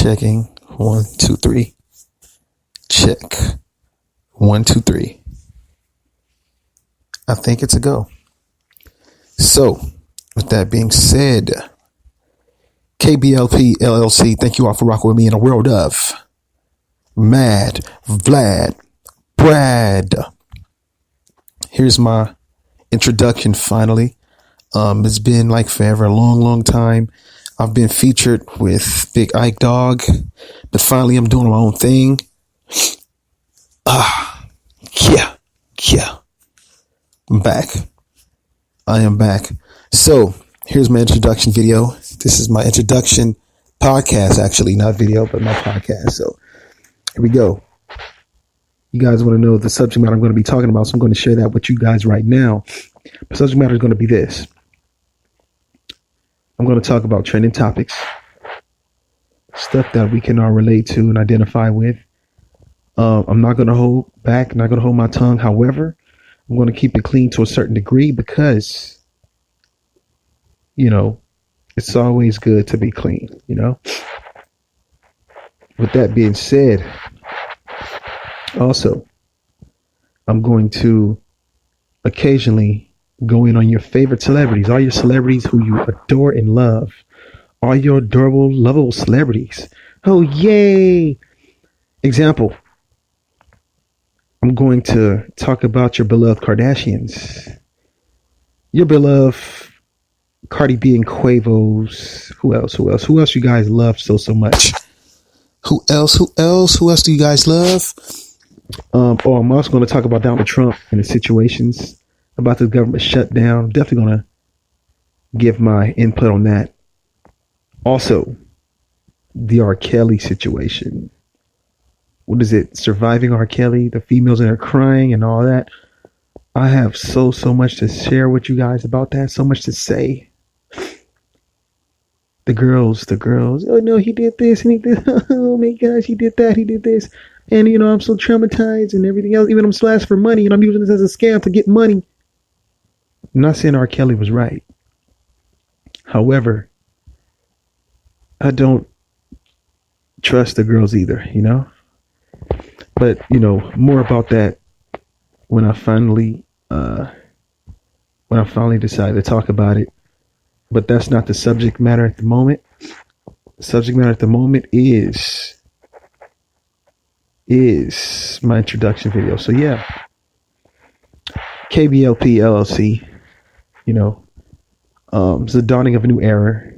Checking. 1, 2, 3. Check. 1, 2, 3. I think it's a go. So, with that being said, KBLP LLC, thank you all for rocking with me in a world of Mad Vlad Brad. Here's my introduction finally. It's been like forever, a long time. I've been featured with Big Ike Dog, but finally I'm doing my own thing. Yeah. I'm back. I am back. So here's my introduction video. This is my introduction podcast, actually, not video, but my podcast. So here we go. You guys want to know the subject matter I'm going to be talking about, so I'm going to share that with you guys right now. The subject matter is going to be this. I'm going to talk about trending topics, stuff that we can all relate to and identify with. I'm not going to hold back, not going to hold my tongue. However, I'm going to keep it clean to a certain degree because, it's always good to be clean, With that being said, also, I'm going to occasionally go in on your favorite celebrities, all your celebrities who you adore and love, all your adorable, lovable celebrities. Oh, yay! Example, I'm going to talk about your beloved Kardashians, your beloved Cardi B and Quavo's. Who else you guys love so much? Who else do you guys love? I'm also going to talk about Donald Trump and the situations about the government shutdown. I'm definitely going to give my input on that. Also, the R. Kelly situation. What is it? Surviving R. Kelly, the females that are crying and all that. I have so much to share with you guys about that. So much to say. The girls. Oh no, he did this and he did. Oh my gosh, he did that. He did this. And I'm so traumatized and everything else. Even I'm slashed for money and I'm using this as a scam to get money. I'm not saying R. Kelly was right. However, I don't trust the girls either, But, more about that when I finally decide to talk about it. But that's not the subject matter at the moment. The subject matter at the moment is my introduction video. So yeah, KBLP LLC, it's the dawning of a new era.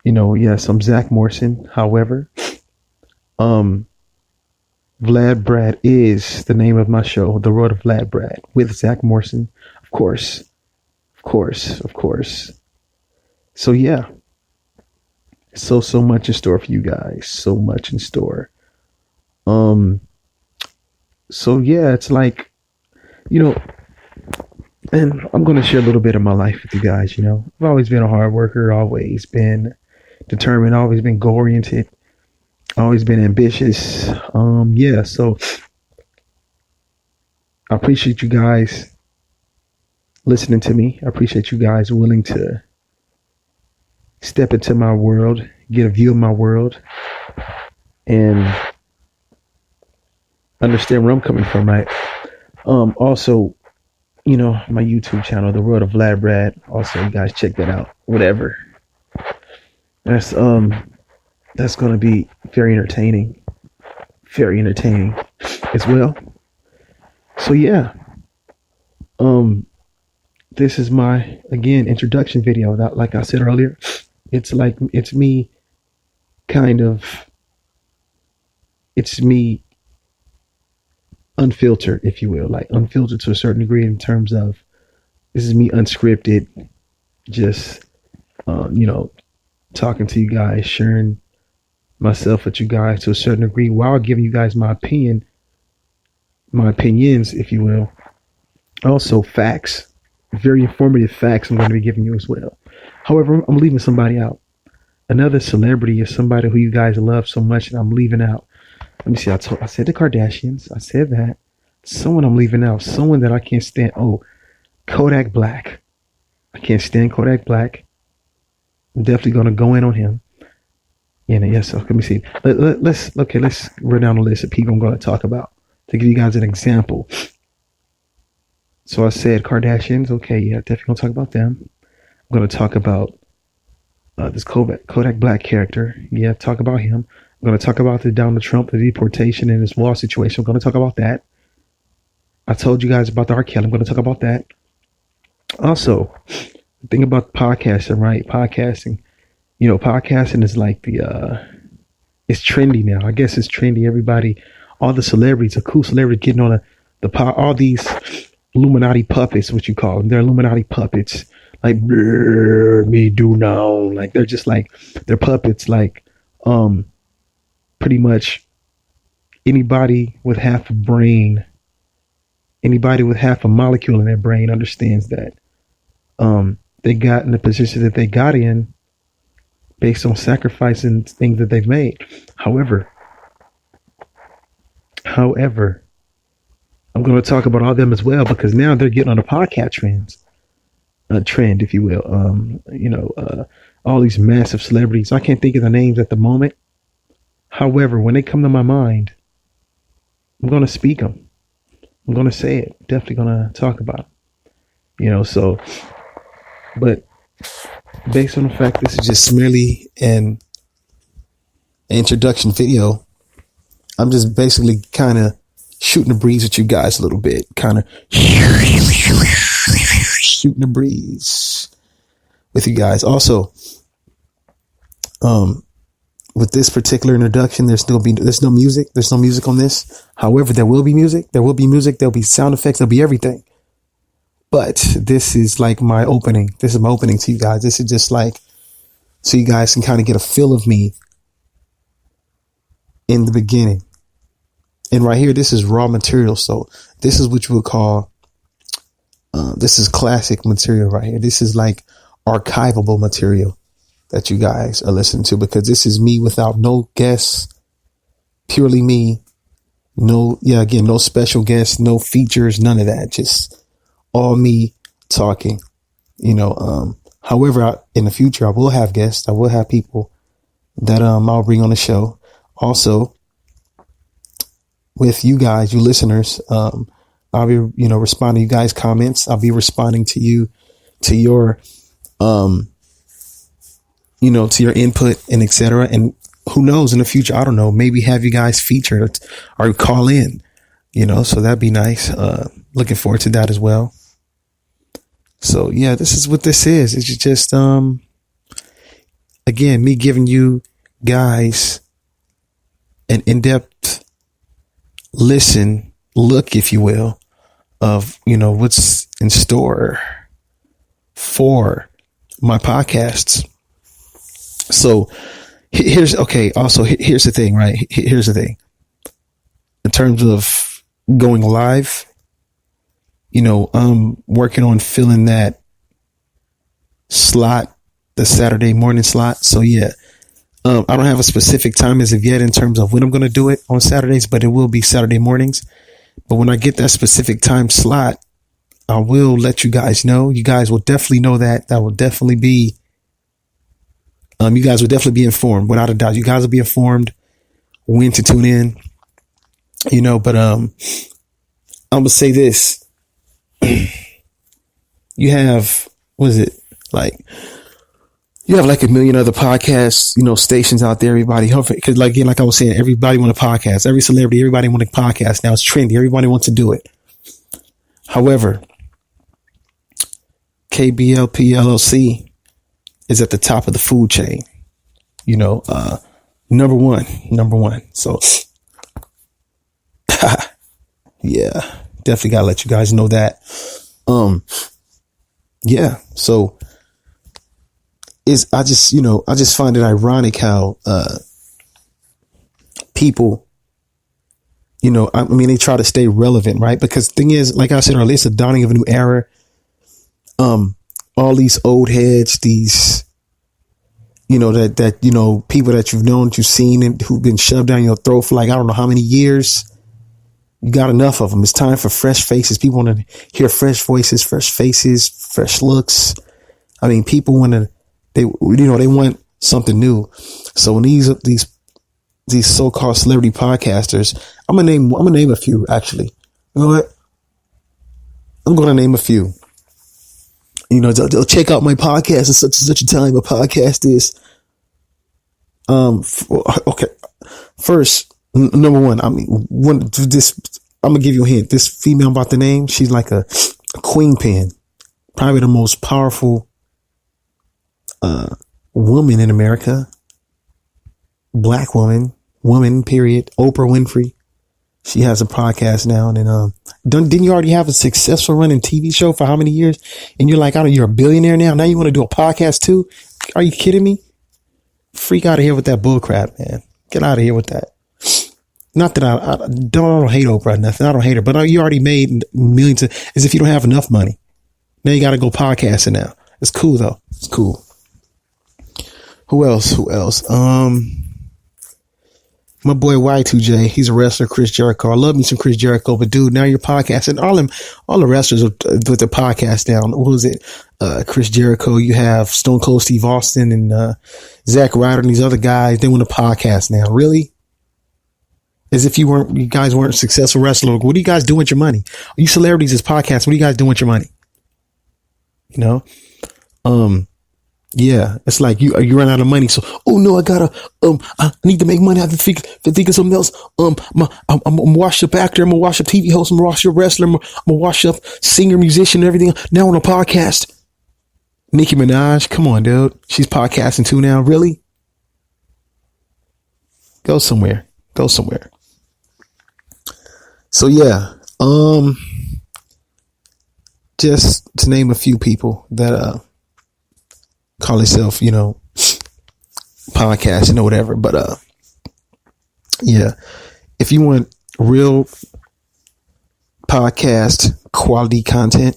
Yes, I'm Zach Morrison. However, Vlad Brad is the name of my show, The Road of Vlad Brad, with Zack Morrison, of course. So yeah, so much in store for you guys. So much in store. So yeah, it's like, and I'm going to share a little bit of my life with you guys. I've always been a hard worker, always been determined, always been goal oriented, always been ambitious. So I appreciate you guys listening to me. I appreciate you guys willing to step into my world, get a view of my world, and understand where I'm coming from, right? Also, my YouTube channel, The Road of Vlad Brad. Also, you guys check that out. Whatever. That's going to be very entertaining as well. So yeah, this is my, again, introduction video. That, like I said earlier, it's me unfiltered, if you will, like unfiltered to a certain degree in terms of this is me unscripted, just, talking to you guys, sharing myself with you guys to a certain degree while giving you guys my opinions, if you will. Also facts, very informative facts I'm going to be giving you as well. However, I'm leaving somebody out. Another celebrity is somebody who you guys love so much and I'm leaving out. Let me see. I said the Kardashians. I said that. Someone I'm leaving out. Someone that I can't stand. Oh, Kodak Black. I can't stand Kodak Black. I'm definitely going to go in on him. Yeah, yes. So let me see. Let's run down the list of people I'm going to talk about to give you guys an example. So I said Kardashians. Okay, yeah, definitely gonna talk about them. I'm gonna talk about this Kodak Black character. Yeah, talk about him. I'm gonna talk about the Donald Trump, the deportation, and his wall situation. I'm gonna talk about that. I told you guys about the R. Kelly. I'm gonna talk about that. Also, the thing about podcasting, right? Podcasting. Podcasting is like it's trendy now. I guess it's trendy. Everybody, all the celebrities, a cool celebrity getting on all these Illuminati puppets, what you call them. They're Illuminati puppets. Like, me do now. Like, they're just like, they're puppets. Like, pretty much anybody with half a brain, anybody with half a molecule in their brain understands that they got in the position that they got in based on sacrifice and things that they've made. However, I'm going to talk about all them as well because now they're getting on the podcast trend, if you will. All these massive celebrities. I can't think of the names at the moment. However, when they come to my mind, I'm going to speak them. I'm going to say it. Definitely going to talk about them. But based on the fact this is just merely an introduction video, I'm just basically kind of shooting the breeze with you guys a little bit. Kind of shooting the breeze with you guys. Also, with this particular introduction, there's no music. There's no music on this. However, there will be music. There'll be sound effects. There'll be everything. But this is like my opening. This is my opening to you guys. This is just like so you guys can kind of get a feel of me in the beginning. And right here, this is raw material. So this is what you would call, this is classic material right here. This is like archivable material that you guys are listening to because this is me without no guests, purely me. No special guests, no features, none of that. Just all me talking, however, in the future, I will have guests. I will have people that, I'll bring on the show. Also, with you guys, you listeners, I'll be, responding to you guys' comments. I'll be responding to you, to your, to your input and etc. And who knows in the future, I don't know, maybe have you guys featured or call in, so that'd be nice. Looking forward to that as well. So yeah, this is what this is. It's just, again, me giving you guys an in-depth look, if you will, of, what's in store for my podcasts. So here's the thing, right? Here's the thing. In terms of going live, I'm working on filling that slot, the Saturday morning slot. So yeah, I don't have a specific time as of yet in terms of when I'm going to do it on Saturdays, but it will be Saturday mornings. But when I get that specific time slot, I will let you guys know. You guys will definitely know that. That will definitely be, you guys will definitely be informed without a doubt. You guys will be informed when to tune in, but, I'm going to say this. You have, you have like a million other podcasts, stations out there. Everybody, because like I was saying, everybody want a podcast. Every celebrity, everybody want a podcast. Now it's trendy. Everybody wants to do it. However, KBLP LLC is at the top of the food chain. Number one. So, yeah, definitely gotta let you guys know that. Yeah. So. I just find it ironic how, people, they try to stay relevant, right? Because the thing is, like I said earlier, it's a dawning of a new era. All these old heads, these, people that you've known, that you've seen and who've been shoved down your throat for like, I don't know how many years. You got enough of them. It's time for fresh faces. People want to hear fresh voices, fresh faces, fresh looks. People want to, they want something new. So when these so-called celebrity podcasters, I'm gonna name a few actually. You know what? I'm gonna name a few. You know, they'll check out my podcast at such a time. A podcast is okay. First, number one, I'm gonna give you a hint. This female I'm about to name, she's like a queen pin, probably the most powerful woman in America, black woman, period. Oprah Winfrey. She has a podcast now, and didn't you already have a successful running TV show for how many years? And you're like, you're a billionaire now. Now you want to do a podcast too? Are you kidding me? Freak out of here with that bull crap, man. Get out of here with that. Not that I don't hate Oprah or nothing. I don't hate her, but you already made millions as if you don't have enough money. Now you got to go podcasting now. It's cool though. It's cool. Who else? My boy Y2J, he's a wrestler, Chris Jericho. I love me some Chris Jericho, but dude, now you're podcasting. All the wrestlers with the podcast down. What was it? Chris Jericho. You have Stone Cold Steve Austin and Zack Ryder and these other guys. They want a podcast now. Really? As if you guys weren't successful wrestlers. What do you guys do with your money? Are you celebrities as podcasts? What do you guys do with your money? You know? Yeah, it's like you run out of money. So, oh no, I need to make money. I have to think of something else. I'm a washed up actor. I'm a washed up TV host. I'm a washed up wrestler. I'm a washed up singer, musician, and everything. Now on a podcast. Nicki Minaj, come on, dude. She's podcasting too now. Really? Go somewhere. So yeah, just to name a few people that call themselves, you know, podcasting or whatever. But yeah, if you want real podcast quality content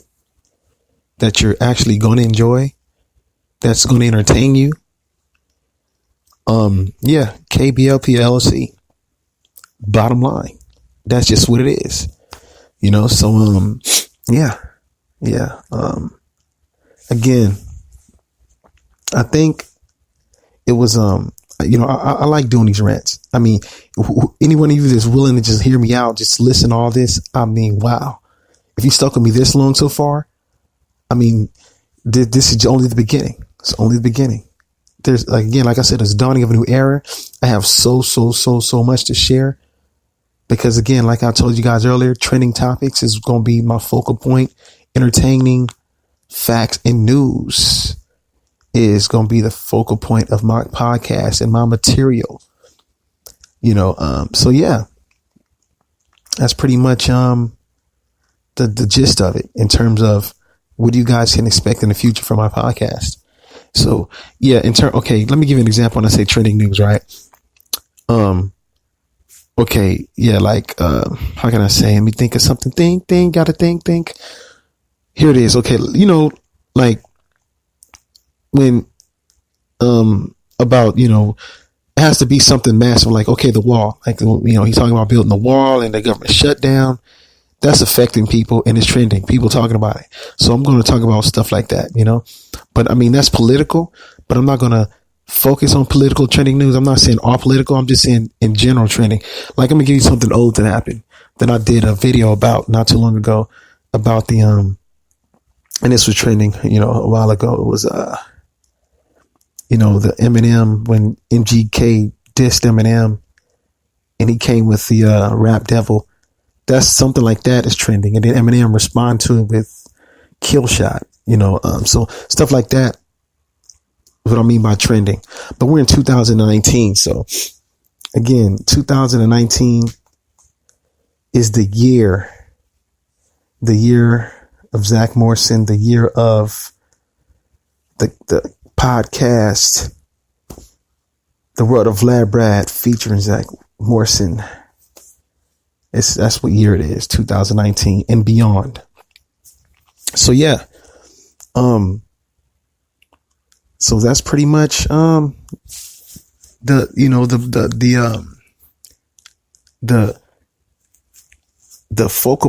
that you're actually going to enjoy, that's going to entertain you, yeah, KBLP LLC. Bottom line, that's just what it is, you know. So yeah. Again, I think it was, you know, I like doing these rants. I mean, anyone of you that's willing to just hear me out, just listen to all this. I mean, wow. If you stuck with me this long so far, I mean, this is only the beginning. It's only the beginning. There's, again, like I said, it's dawning of a new era. I have so much to share because, again, like I told you guys earlier, trending topics is going to be my focal point. Entertaining facts and news is going to be the focal point of my podcast and my material, you know. So yeah, that's pretty much the gist of it in terms of what you guys can expect in the future from my podcast. So yeah, okay, let me give you an example when I say trending news, right? Okay, yeah, like how can I say? Let me think of something. Gotta think. Here it is. Okay, you know, like when about, you know, it has to be something massive, like, okay, the wall, like, you know, he's talking about building the wall and the government shutdown. That's affecting people and it's trending. People talking about it. So I'm going to talk about stuff like that, you know. But I mean, that's political, but I'm not going to focus on political trending news. I'm not saying all political. I'm just saying in general trending. Like, I'm going to give you something old that happened that I did a video about not too long ago about the, and this was trending, you know, a while ago. It was, you know, the Eminem, when MGK dissed Eminem and he came with the Rap Devil. That's something like that is trending. And then Eminem respond to it with Kill Shot, you know. So stuff like that is what I mean by trending. But we're in 2019. So again, 2019 is the year of Zach Morrison, the year of the podcast, The World of Lab Brad featuring Zach Morrison. That's what year it is, 2019 and beyond. So yeah, so that's pretty much the focal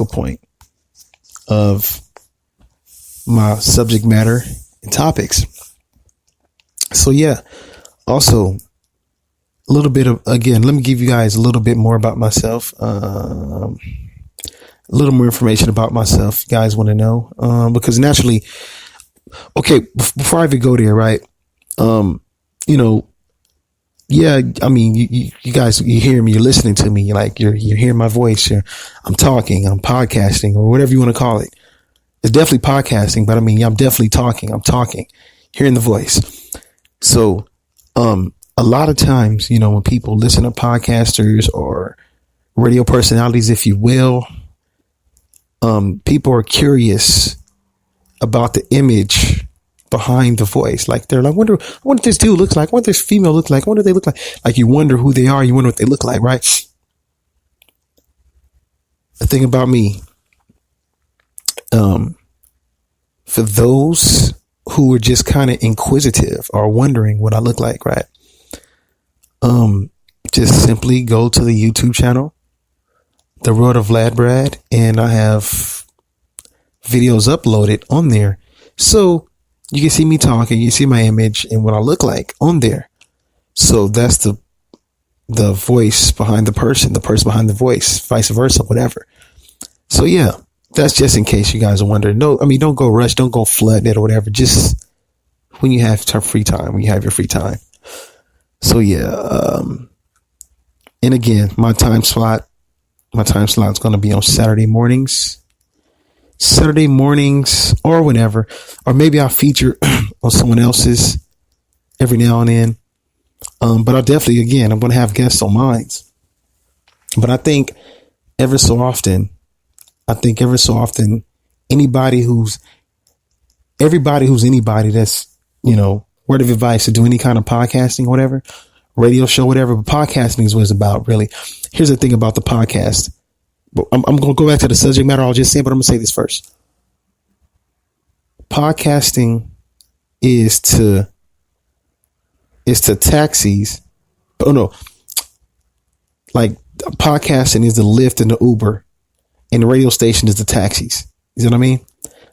point of my subject matter and topics. So yeah, also a little bit of, again, let me give you guys a little bit more about myself. A little more information about myself. You guys want to know? Because naturally, okay, before I even go there, right? You know, yeah, I mean, you guys, you hear me, you're listening to me, you're hearing my voice. I'm talking, I'm podcasting, or whatever you want to call it. It's definitely podcasting, but I mean, I'm definitely talking. I'm talking, hearing the voice. So, a lot of times, when people listen to podcasters or radio personalities, if you will, people are curious about the image behind the voice. Like they're like, I wonder what this dude looks like. I wonder what this female looks like. I wonder what they look like. Like you wonder who they are. You wonder what they look like, right? The thing about me, for those who are just kind of inquisitive or wondering what I look like, right? Just simply go to the YouTube channel, The Road of Ladbrad, and I have videos uploaded on there. So you can see me talking, you see my image and what I look like on there. So that's the voice behind the person behind the voice, vice versa, whatever. So yeah, that's just in case you guys are wondering. No, I mean, don't go rush, don't go flood it or whatever. Just when you have free time, when you have your free time. So yeah, and again, my time slot is going to be on Saturday mornings or whenever, or maybe I'll feature on someone else's every now and then. But I definitely, again, I'm going to have guests on mine. But I think every so often, everybody who's anybody that's, word of advice to do any kind of podcasting, whatever, radio show, whatever, but podcasting is what it's about, really. Here's the thing about the podcast. I'm going to go back to the subject matter. I'll just say, but I'm going to say this first. Podcasting is to taxis. Oh no. Like podcasting is the Lyft and the Uber, and the radio station is the taxis. You know what I mean?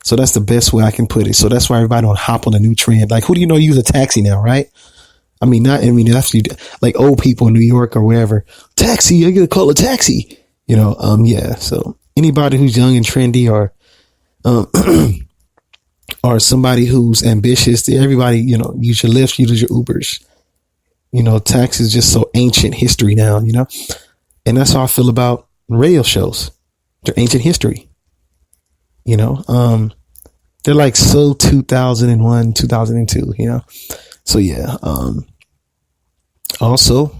So that's the best way I can put it. So that's why everybody don't hop on the new trend. Like, who do you know use a taxi now, right? That's like old people in New York or wherever. Taxi, I gotta call a taxi. Yeah. So anybody who's young and trendy or or somebody who's ambitious, everybody, use your Lyft, use your Ubers. Taxi is just so ancient history now, and that's how I feel about radio shows. They're ancient history, they're like so 2001, 2002, so yeah. Also,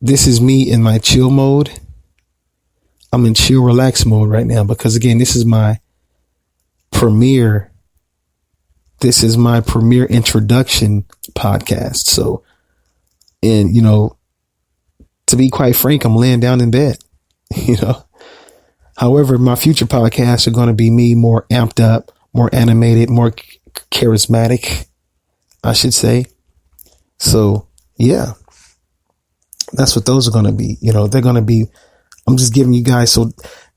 this is me in my chill mode. I'm in chill, relax mode right now because, again, this is my premiere introduction podcast. So, and, to be quite frank, I'm laying down in bed, However, my future podcasts are going to be me more amped up, more animated, more charismatic, I should say. So, yeah, that's what those are going to be. They're going to be, I'm just giving you guys,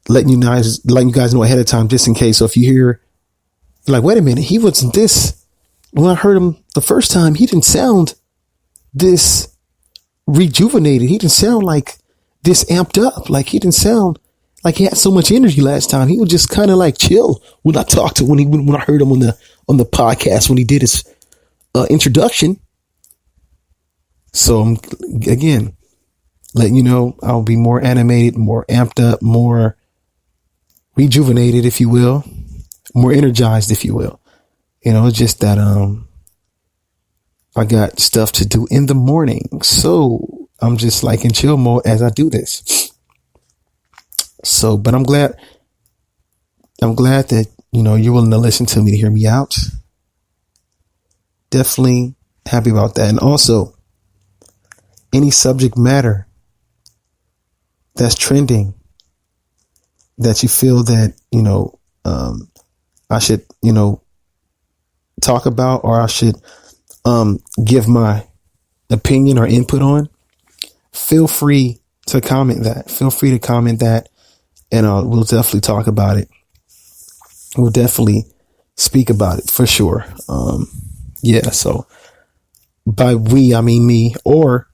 letting you guys know ahead of time, just in case. So if you hear, like, wait a minute, he wasn't this. When I heard him the first time, he didn't sound this rejuvenated. He didn't sound like this amped up. Like, he didn't sound like he had so much energy last time. He was just kind of like chill when I heard him on the podcast, when he did his introduction. So I'm, again, letting you know, I'll be more animated, more amped up, more rejuvenated, if you will, more energized, if you will. It's just that I got stuff to do in the morning, so I'm just like in chill mode as I do this. So, but I'm glad that you're willing to listen to me, to hear me out. Definitely happy about that. And also, any subject matter that's trending that you feel that, I should, talk about, or I should give my opinion or input on, feel free to comment that. And we'll definitely talk about it. We'll definitely speak about it for sure. Yeah. So by we, I mean me, or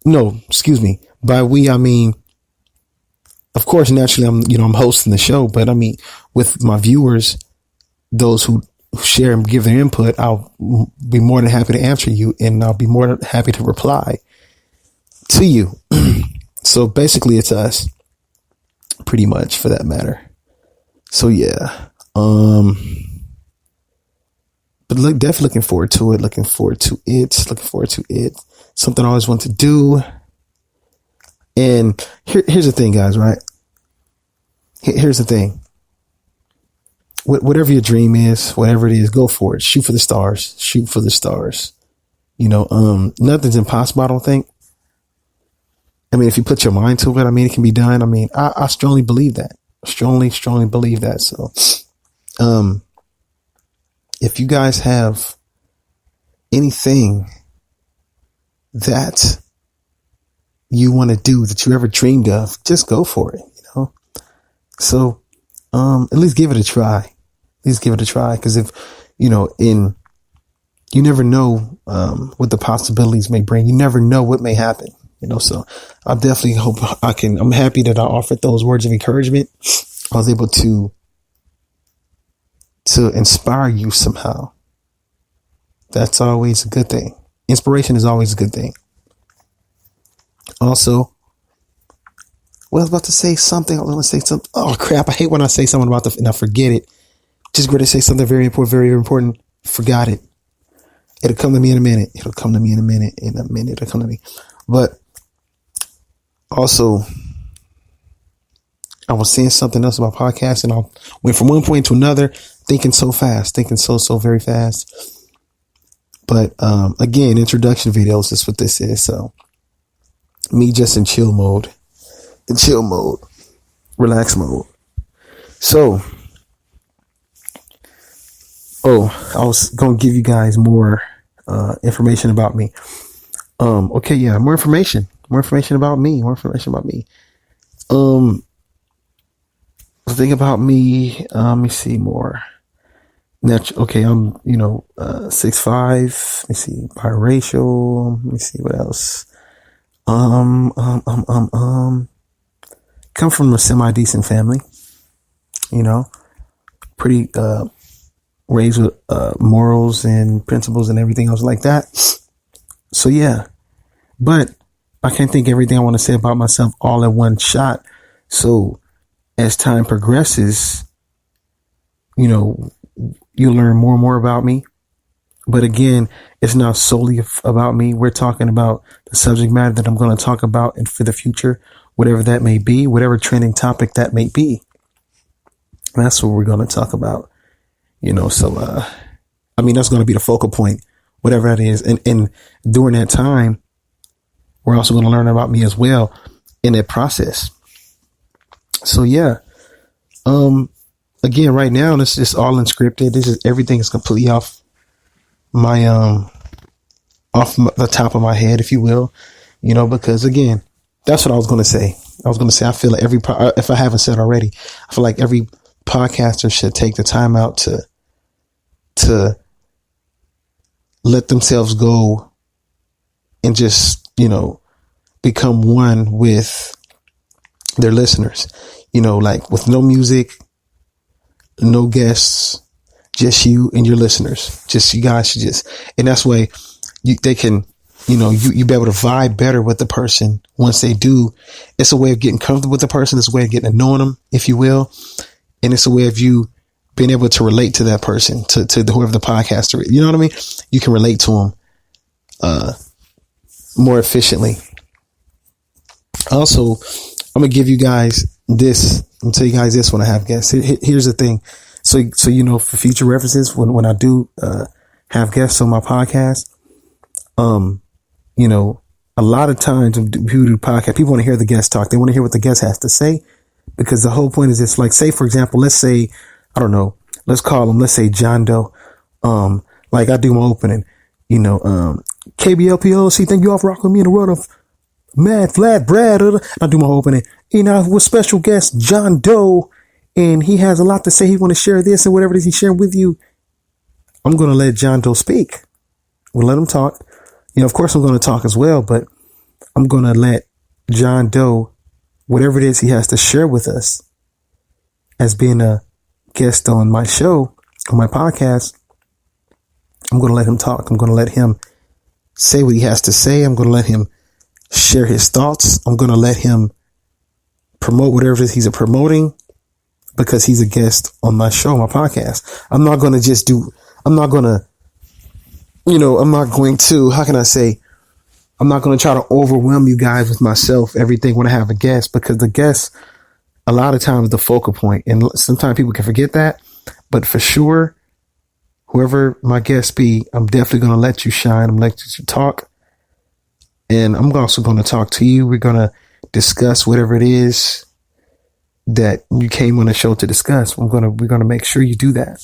no, excuse me. By we, I mean, of course, naturally, I'm hosting the show, but I mean, with my viewers, those who share and give their input, I'll be more than happy to answer you, and I'll be more than happy to reply to you. So basically, it's us, pretty much, for that matter. So yeah, but definitely looking forward to it. Looking forward to it. Something I always want to do. And here's the thing, guys. Right? Here's the thing. Whatever your dream is, whatever it is, go for it. Shoot for the stars. Shoot for the stars. Nothing's impossible, I don't think. I mean, if you put your mind to it, I mean, it can be done. I mean, I strongly believe that. Strongly believe that. So, if you guys have anything that you want to do that you ever dreamed of, just go for it, So, at least give it a try. Cause if, you never know, what the possibilities may bring. You never know what may happen, so I definitely hope I'm happy that I offered those words of encouragement. I was able to inspire you somehow. That's always a good thing. Inspiration is always a good thing. Also, well, I was about to say something. I want to say something. Oh crap! I hate when I say something and I forget it. Just going to say something very important, very important. Forgot it. It'll come to me in a minute. It'll come to me. But also, I was saying something else about podcasts, and I went from one point to another, thinking so very fast. But again, introduction videos is what this is. So me just in chill mode, relax mode. So, I was going to give you guys more information about me. Okay, yeah, more information about me. The thing about me, let me see more. Okay, I'm 6'5". Let me see, biracial. Let me see what else. Come from a semi-decent family. Pretty raised with morals and principles and everything else like that. So yeah, but I can't think everything I want to say about myself all in one shot. So as time progresses, you'll learn more and more about me. But again, it's not solely about me. We're talking about the subject matter that I'm going to talk about and for the future, whatever that may be, whatever trending topic that may be. That's what we're going to talk about, so, that's going to be the focal point, whatever that is. And during that time, we're also going to learn about me as well in that process. So yeah, again, right now, this is all unscripted. Everything is completely off the top of my head, if you will, because again, that's what I was going to say. I feel like if I haven't said already, I feel like every podcaster should take the time out to let themselves go and just, become one with their listeners, like with no music, no guests, just you and your listeners. Just you guys should and that's why they can, you be able to vibe better with the person once they do. It's a way of getting comfortable with the person. It's a way of getting to know them, if you will. And it's a way of you being able to relate to that person, to whoever the podcaster is. You know what I mean? You can relate to them more efficiently. Also, I'm going to give you guys this. I'm going to tell you guys this when I have guests. Here's the thing. So for future references, when I do have guests on my podcast, a lot of times when people do podcasts, people want to hear the guest talk. They want to hear what the guest has to say, because the whole point is this. Like, say, for example, let's say, I don't know, let's say John Doe. Like I do my opening, KBLPOC, thank you all for rocking with me in the world of Mad Flat Brad. I do my opening, with special guest John Doe and he has a lot to say. He want to share this and whatever it is he's sharing with you. I'm going to let John Doe speak. We'll let him talk. Of course I'm going to talk as well, but I'm going to let John Doe, whatever it is he has to share with us as being a guest on my show, on my podcast, I'm going to let him talk. I'm going to let him say what he has to say. I'm going to let him share his thoughts. I'm going to let him promote whatever it is he's promoting because he's a guest on my show, my podcast. I'm not going to try to overwhelm you guys with myself, everything when I have a guest, because the guest, a lot of times the focal point, and sometimes people can forget that, but for sure, whoever my guest be, I'm definitely going to let you shine. I'm going to let you talk. And I'm also going to talk to you. We're going to discuss whatever it is that you came on the show to discuss. We're going to make sure you do that.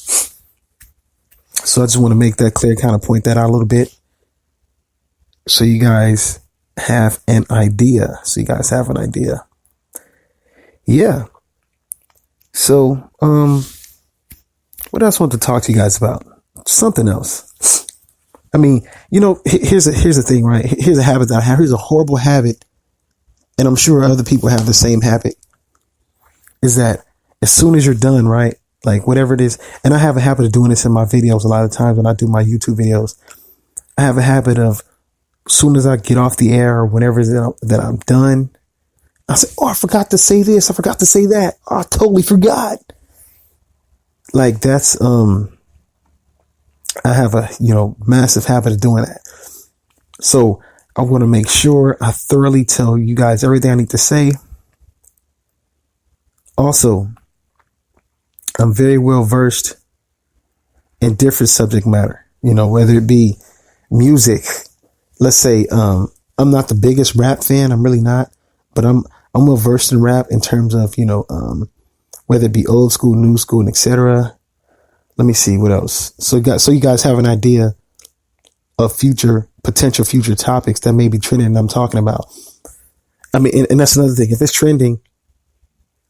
So I just want to make that clear, kind of point that out a little bit. So you guys have an idea. Yeah. So, what else I want to talk to you guys about? Something else. I mean, here's the thing, right? Here's a habit that I have. Here's a horrible habit. And I'm sure other people have the same habit, is that as soon as you're done, right? Like whatever it is. And I have a habit of doing this in my videos. A lot of times when I do my YouTube videos, I have a habit of, as soon as I get off the air or whenever that I'm done, I say, oh, I forgot to say this. I forgot to say that. Oh, I totally forgot. Like that's, I have a, massive habit of doing that. So I want to make sure I thoroughly tell you guys everything I need to say. Also, I'm very well versed in different subject matter, whether it be music. Let's say, I'm not the biggest rap fan. I'm really not, but I'm well versed in rap in terms of, whether it be old school, new school, and etc. Let me see what else. So you guys have an idea of potential future topics that may be trending and I'm talking about. I mean, and that's another thing. If it's trending,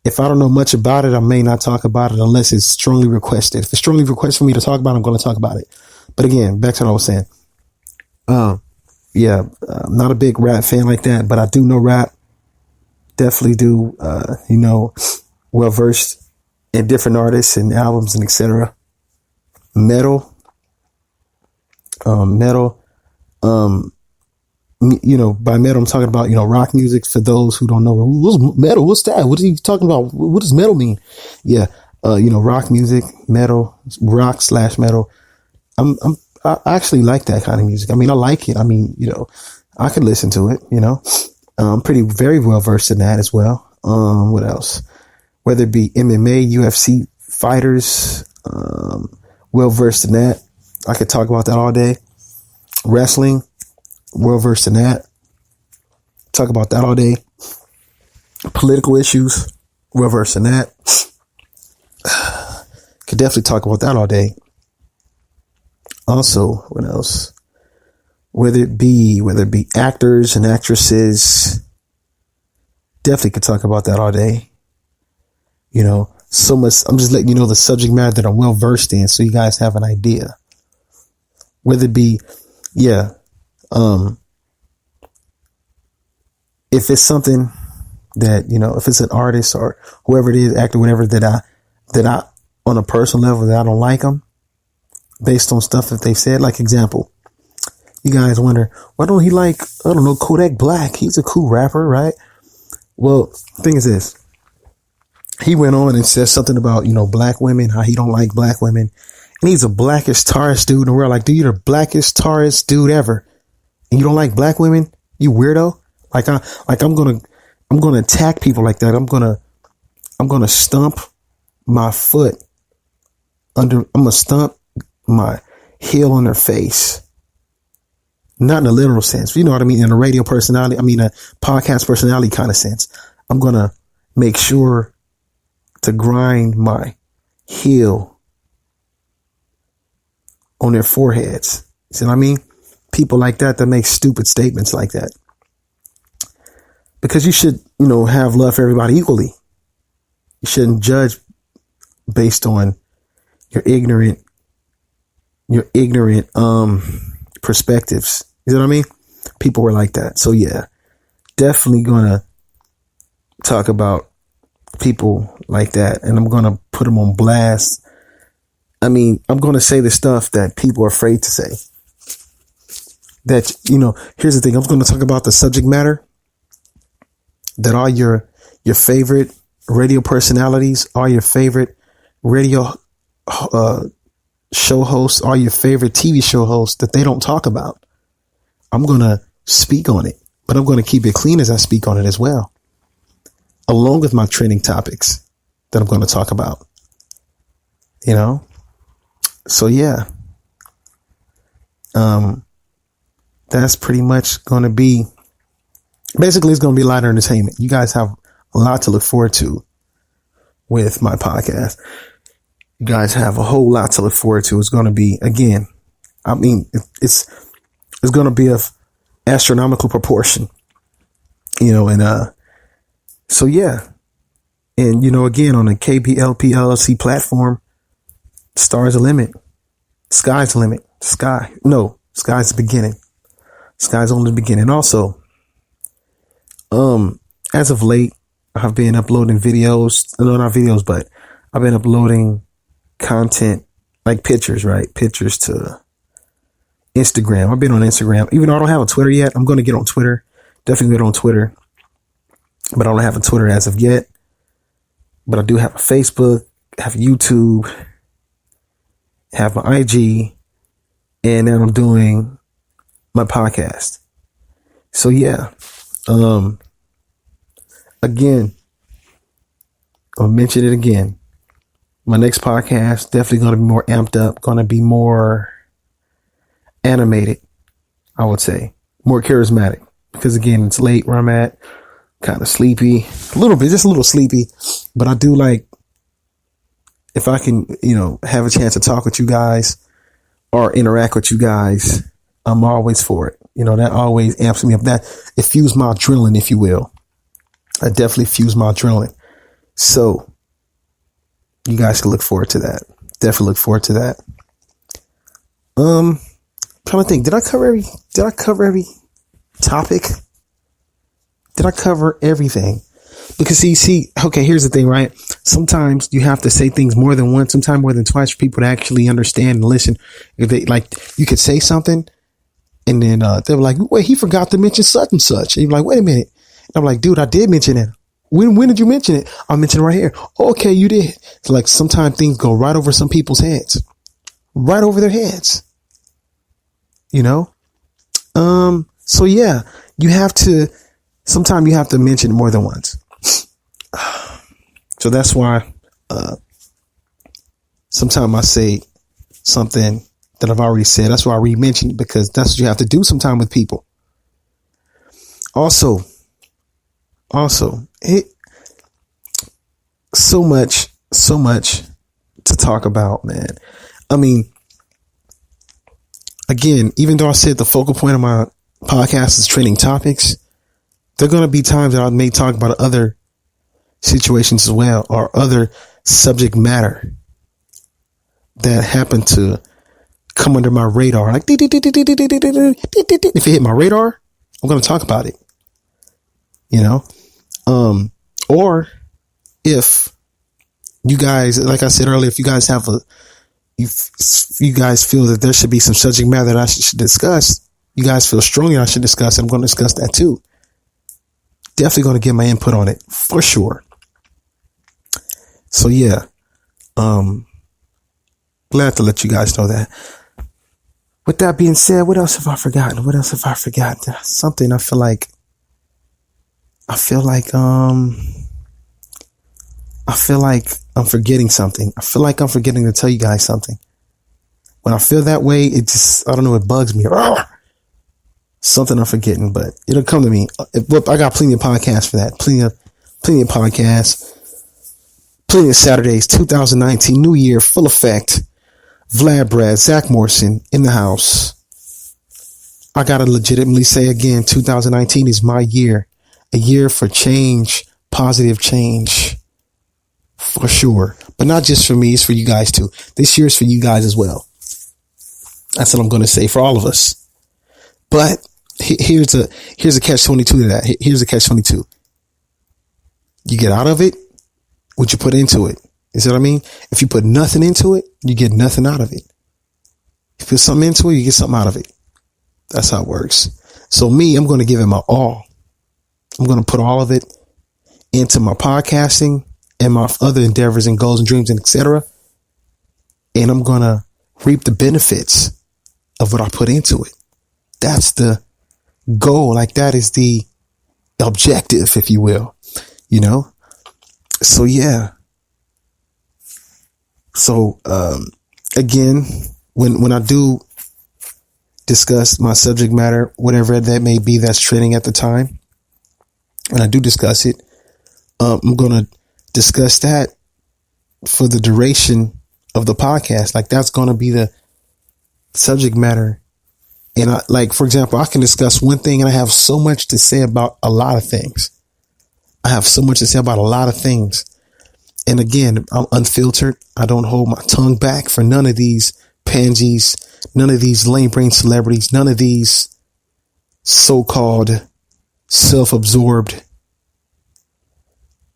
if I don't know much about it, I may not talk about it unless it's strongly requested. If it's strongly requested for me to talk about it, I'm going to talk about it. But again, back to what I was saying. I'm not a big rap fan like that, but I do know rap. Definitely do, well versed in different artists and albums and etc. Metal. By metal, I'm talking about, rock music. For those who don't know, what's metal? What's that? What are you talking about? What does metal mean? Yeah. Rock music, metal, rock / metal. I actually like that kind of music. I mean, I like it. I mean, I could listen to it, I'm very well versed in that as well. What else? Whether it be MMA, UFC fighters, well versed in that. I could talk about that all day. Wrestling, well versed in that. Talk about that all day. Political issues, well versed in that. Could definitely talk about that all day. Also, what else? Whether it be actors and actresses, definitely could talk about that all day. So much. I'm just letting you know the subject matter that I'm well versed in, so you guys have an idea. Whether it be, if it's something that, if it's an artist or whoever it is, actor, whatever, that I, on a personal level, that I don't like them based on stuff that they said. Like example, you guys wonder, why don't he like, I don't know, Kodak Black? He's a cool rapper, right? Well, the thing is this. He went on and said something about, black women, how he don't like black women. And he's the blackest tarist dude in the world. Like, dude, you're the blackest tarist dude ever. And you don't like black women? You weirdo. I'm gonna attack people like that. I'm gonna stomp my foot I'm gonna stomp my heel on their face. Not in a literal sense. You know what I mean? In a radio personality, a podcast personality kind of sense. I'm gonna make sure to grind my heel on their foreheads. See what I mean? People like that make stupid statements like that. Because you should, have love for everybody equally. You shouldn't judge based on your ignorant perspectives. You know what I mean? People were like that. So yeah, definitely gonna talk about people like that, and I'm gonna put them on blast. I mean, I'm gonna say the stuff that people are afraid to say. That, here's the thing. I'm gonna talk about the subject matter that all your favorite radio personalities, all your favorite radio show hosts, all your favorite TV show hosts that they don't talk about. I'm going to speak on it, but I'm going to keep it clean as I speak on it as well, along with my trending topics that I'm going to talk about, So yeah, that's pretty much going to be, basically it's going to be lighter entertainment. You guys have a lot to look forward to with my podcast. You guys have a whole lot to look forward to. It's going to be, again, I mean, it's going to be of astronomical proportion, and, so yeah. And, again, on the KBLP LLC platform, stars the limit. Sky's the limit. Sky's the beginning. Sky's only the beginning. Also, as of late, I've been uploading videos. No, not videos, but I've been uploading content like pictures, right? Pictures to Instagram. I've been on Instagram. Even though I don't have a Twitter yet, I'm going to get on Twitter. Definitely get on Twitter. But I don't have a Twitter as of yet. But I do have a Facebook, have YouTube, have my IG, and then I'm doing my podcast. So yeah. Again, I'll mention it again. My next podcast definitely going to be more amped up, going to be more animated, I would say, more charismatic, because again, it's late where I'm at, kind of sleepy, just a little sleepy, but I do like, if I can, have a chance to talk with you guys or interact with you guys, I'm always for it. That always amps me up. That it fuels my adrenaline, if you will. I definitely fuse my adrenaline. So you guys can look forward to that. Definitely look forward to that. Trying to think, did I cover every topic? Did I cover everything? Because okay, here's the thing, right? Sometimes you have to say things more than once, sometimes more than twice for people to actually understand and listen. If they you could say something and then they were like, wait, he forgot to mention such and such. And you're like, wait a minute. And I'm like, dude, I did mention it. When did you mention it? I mentioned it right here. Okay, you did. It's like sometimes things go right over some people's heads. Right over their heads. So yeah, sometimes you have to mention it more than once. So that's why, sometimes I say something that I've already said. That's why I re-mention it, because that's what you have to do sometime with people. Also, so much to talk about, man. I mean, again, even though I said the focal point of my podcast is trending topics, there are going to be times that I may talk about other situations as well, or other subject matter that happen to come under my radar. Like, if it hit my radar, I'm going to talk about it. Or if you guys, like I said earlier, if you guys have if you guys feel that there should be some subject matter that I should discuss, you guys feel strongly I should discuss it, I'm going to discuss that too. Definitely going to get my input on it for sure. So yeah, glad to let you guys know that. With that being said, what else have I forgotten? Something I feel like I'm forgetting something. I feel like I'm forgetting to tell you guys something. When I feel that way, it just, I don't know, it bugs me. Something I'm forgetting, but it'll come to me. I got plenty of podcasts for that. Plenty of podcasts. Plenty of Saturdays. 2019, New Year, full effect. Vlad Brad, Zach Morrison in the house. I gotta legitimately say again, 2019 is my year. A year for change, positive change. for sure. But not just for me, it's for you guys too. This year is for you guys as well. That's what I'm going to say for all of us. But here's a catch-22 to that. Here's a catch-22. You get out of it what you put into it. You see what I mean? If you put nothing into it, you get nothing out of it. If you put something into it, you get something out of it. That's how it works. So me, I'm going to give it my all. I'm going to put all of it into my podcasting and my other endeavors and goals and dreams and etc. And I'm going to reap the benefits of what I put into it. That's the goal. Like that is the objective, if you will, you know? So yeah. So, again, when I do discuss my subject matter, whatever that may be, that's trending at the time, when I do discuss it, I'm going to discuss that for the duration of the podcast. Like that's going to be the subject matter. And for example, I can discuss one thing and I have so much to say about a lot of things. I have so much to say about a lot of things. And again, I'm unfiltered. I don't hold my tongue back for none of these pansies, none of these lame brain celebrities, none of these so-called self-absorbed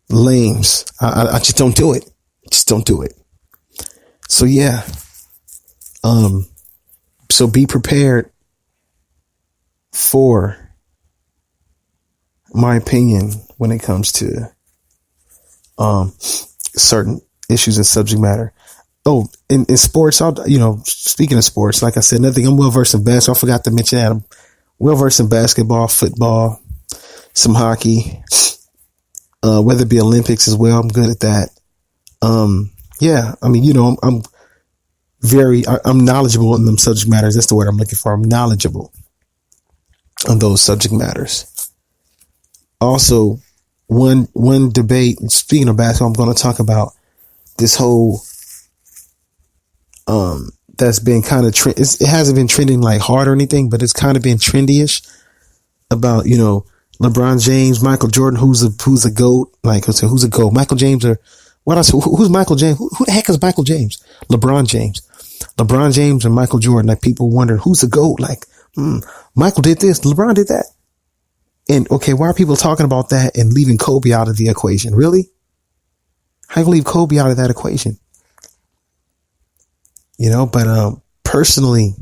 lames. I just don't do it. Just don't do it. So yeah. So be prepared for my opinion when it comes to certain issues and subject matter. Oh, in sports, speaking of sports, like I said, another thing, I'm well versed in basketball. I forgot to mention that. I'm well versed in basketball, football, some hockey, whether it be Olympics as well. I'm good at that. Yeah, I mean, I'm knowledgeable in them subject matters. That's the word I'm looking for. I'm knowledgeable on those subject matters. Also, one debate, speaking of basketball, I'm going to talk about this whole, that's been kind of, it hasn't been trending like hard or anything, but it's kind of been trendy-ish about, LeBron James, Michael Jordan, who's a GOAT, like, who's a GOAT, Michael James or what else? Who's Michael James? Who the heck is Michael James? LeBron James and Michael Jordan. Like people wonder who's the GOAT? Like, Michael did this, LeBron did that. And okay, why are people talking about that and leaving Kobe out of the equation? Really? How do you leave Kobe out of that equation? But personally,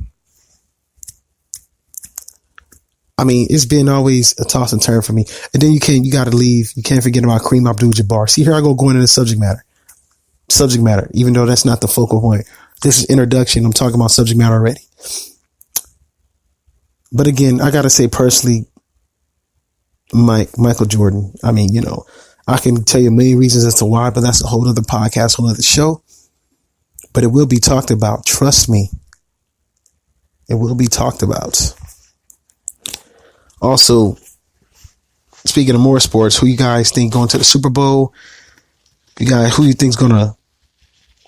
I mean, it's been always a toss and turn for me. And then you got to leave. You can't forget about Kareem Abdul-Jabbar. See, here I go going into subject matter, even though that's not the focal point. This is introduction. I'm talking about subject matter already. But again, I got to say personally, Michael Jordan. I mean, I can tell you a million reasons as to why, but that's a whole other podcast, whole other show. But it will be talked about. Trust me. It will be talked about. Also, speaking of more sports, who you guys think going to the Super Bowl? Who you think's going to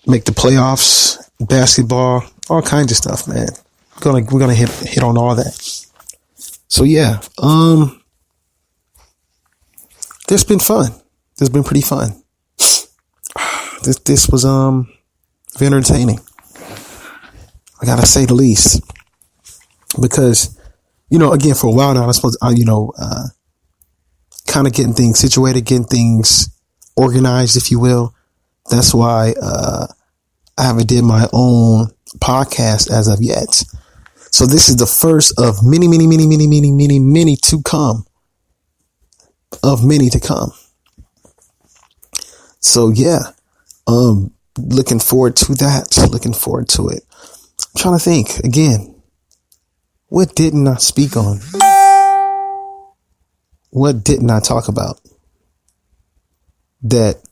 make the playoffs? Basketball, all kinds of stuff, man. We're gonna hit on all that. So yeah, this been fun. This has been pretty fun. This was very entertaining. I gotta say the least, because again, for a while now, I'm supposed to, kind of getting things situated, getting things organized, if you will. That's why I haven't did my own podcast as of yet. So this is the first of many to come. Of many to come. So yeah, looking forward to that. Looking forward to it. I'm trying to think again. What didn't I speak on? What didn't I talk about that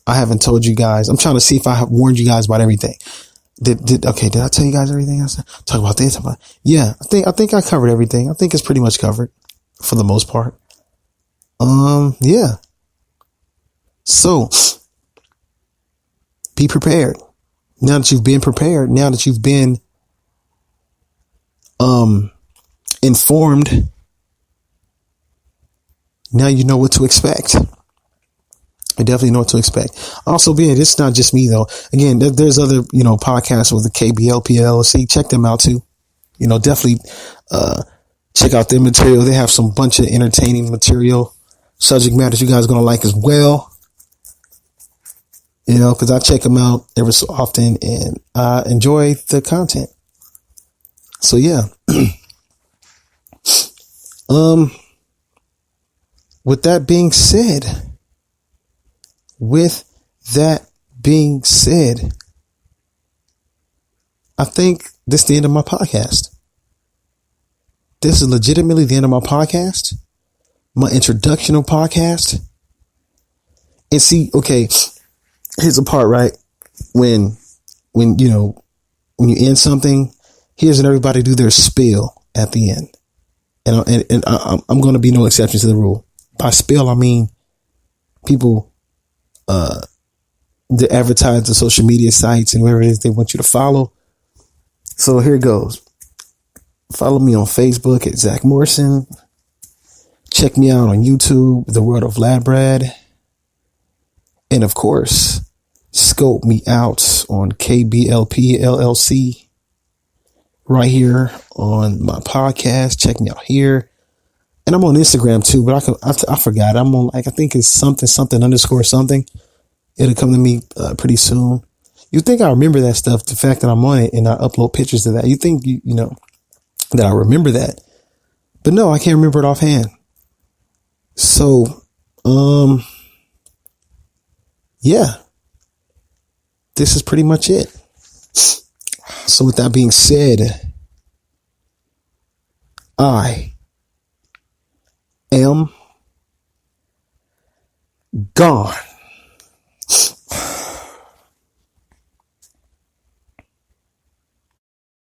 I haven't told you guys? I'm trying to see if I have warned you guys about everything. Did I tell you guys everything else? Talk about this. Yeah, I think I covered everything. I think it's pretty much covered for the most part. Yeah. So be prepared. Now that you've been prepared, now that you've been informed, now you know what to expect. I definitely know what to expect. Also, it's not just me though. Again, there's other, podcasts with the KBLP LLC. Check them out too. Definitely, check out their material. They have some bunch of entertaining material, subject matters you guys are going to like as well. Cause I check them out every so often and I enjoy the content. So yeah. With that being said, I think this is the end of my podcast. This is legitimately the end of my podcast, my introductional podcast. And see, okay, here's the part, right? When you end something, here's when everybody do their spiel at the end. And I'm going to be no exception to the rule. By spill, I mean people, they advertise the social media sites and wherever it is they want you to follow. So here it goes. Follow me on Facebook at Zach Morrison. Check me out on YouTube, The World of Labrad. And of course, scope me out on KBLP LLC right here on my podcast. Check me out here. And I'm on Instagram too, but I forgot. I'm on, I think it's something _ something. It'll come to me pretty soon. You think I remember that stuff, the fact that I'm on it and I upload pictures of that. You think, that I remember that. But no, I can't remember it offhand. So, yeah, this is pretty much it. So with that being said, I am gone.